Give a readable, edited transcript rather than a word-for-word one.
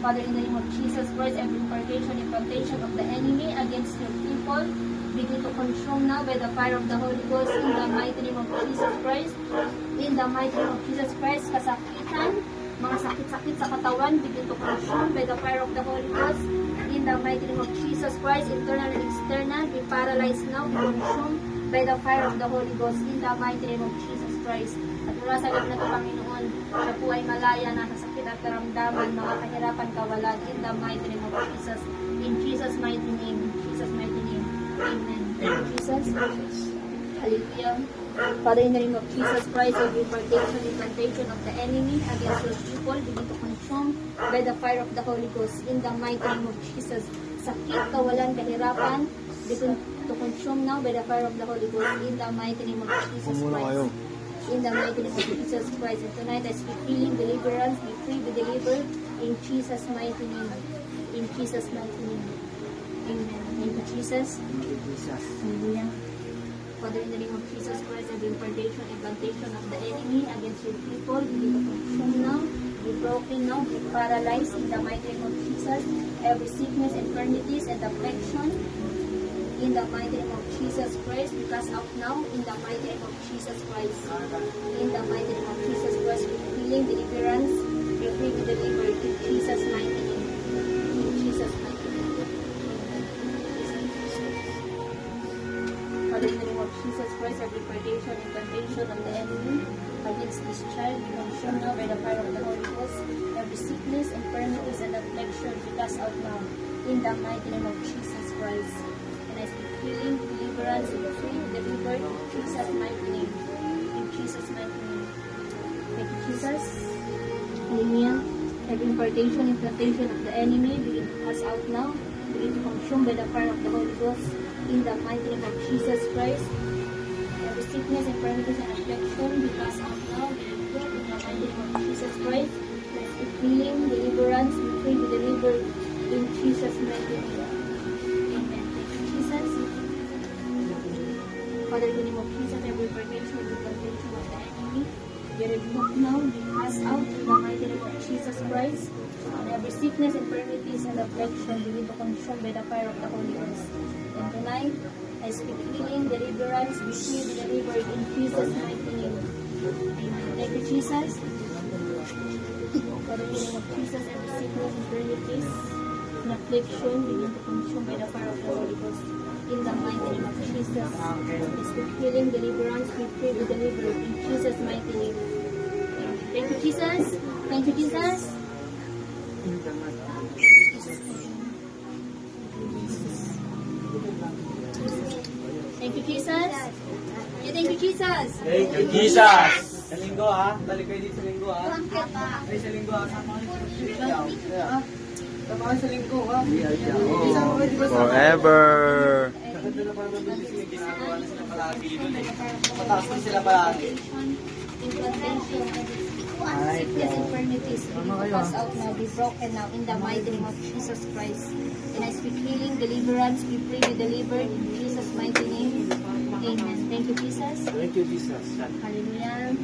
Father, in the name of Jesus Christ, every implantation of the enemy against your people, begin to consume now by the fire of the Holy Ghost in the mighty name of Jesus Christ. In the mighty name of Jesus Christ, kasakitan, mga sakit-sakit sa katawan, begin to consume by the fire of the Holy Ghost. In the mighty name of Jesus Christ, internal and external, be paralyzed now, be consumed by the fire of the Holy Ghost. In the mighty name of Jesus Christ. At mula sa gabi na ito, Panginoon, siya po ay malaya na sa sakit at karamdaman, mga kahirapan, kawalan. In the mighty name of Jesus. In Jesus' mighty name. In Jesus' mighty name. Amen. Thank you, Jesus. Hallelujah. Father, in the name of Jesus Christ, every implantation of the enemy against your people, begin to consume by the fire of the Holy Ghost. In the mighty name of Jesus. Sakit, kawalan, kahirapan, begin to consume now by the fire of the Holy Ghost. In the mighty name of Jesus Christ. In the mighty name of Jesus Christ. And tonight I speak healing, deliverance, be free, be delivered. In Jesus' mighty name. In Jesus' mighty name. Amen. Thank you, Jesus. Hallelujah. Father, in the name of Jesus Christ, every implantation of the enemy against your people, be consumed now, be broken now, be paralyzed in the mighty name of Jesus. Every sickness, infirmities, and affliction, in the mighty name of Jesus Christ, be cast out now, in the mighty name of Jesus Christ. In the mighty name of Jesus Christ, with healing, deliverance, be free, be delivered, in Jesus' mighty name. In Jesus' mighty name. Father, in the name of Jesus Christ, every implantation of the enemy against this child, be consumed now by the fire of the Holy Ghost. Every sickness, infirmities, and affliction, be cast out now, in the mighty name of Jesus Christ. And I speak healing, deliverance, be free, delivered, in Jesus' mighty name. In Jesus' mighty name. Thank you, Jesus. Hallelujah. Every implantation of the enemy, begin to cast out now, begin to consume by the fire of the Holy Ghost. In the mighty name of Jesus Christ, every sickness, infirmities, and affliction be cast out now. In the mighty name of Jesus Christ, let's speak healing, deliverance, be free, be delivered. In Jesus' mighty name. Amen. Thank you, Jesus. Father, in the name of Jesus, every implantation of the enemy, be removed now, be cast out in the mighty name of Jesus Christ. And every sickness, infirmities, and affliction begin to consume by the fire of the Holy Ghost. And tonight, I speak healing, deliverance, be free, be delivered in Jesus' mighty name. Amen. Thank you, Jesus. Father, in the name of Jesus, every sickness, infirmities, and affliction begin to consume by the fire of the Holy Ghost. In the mighty name of Jesus, I speak healing, deliverance, be free, be delivered in Jesus' mighty name. Amen. Thank you, Jesus. Thank you, Jesus. Thank you, Jesus. Thank you, Jesus. Thank you, Jesus. Sa linggo ha. Balik kayo dito sa linggo ha. Ay, sa linggo ha. Sama kayo sa linggo ha. Forever. Maganda na parang mabilis yung ginagawa na sila palagi. Mataas na sila palagi. Sickness, infirmities, be cast out now, be broken now in the mighty name of Jesus Christ. And I speak healing, deliverance, be free, be delivered in Jesus' mighty name. Amen. Thank you, Jesus. Thank you, Jesus. Hallelujah.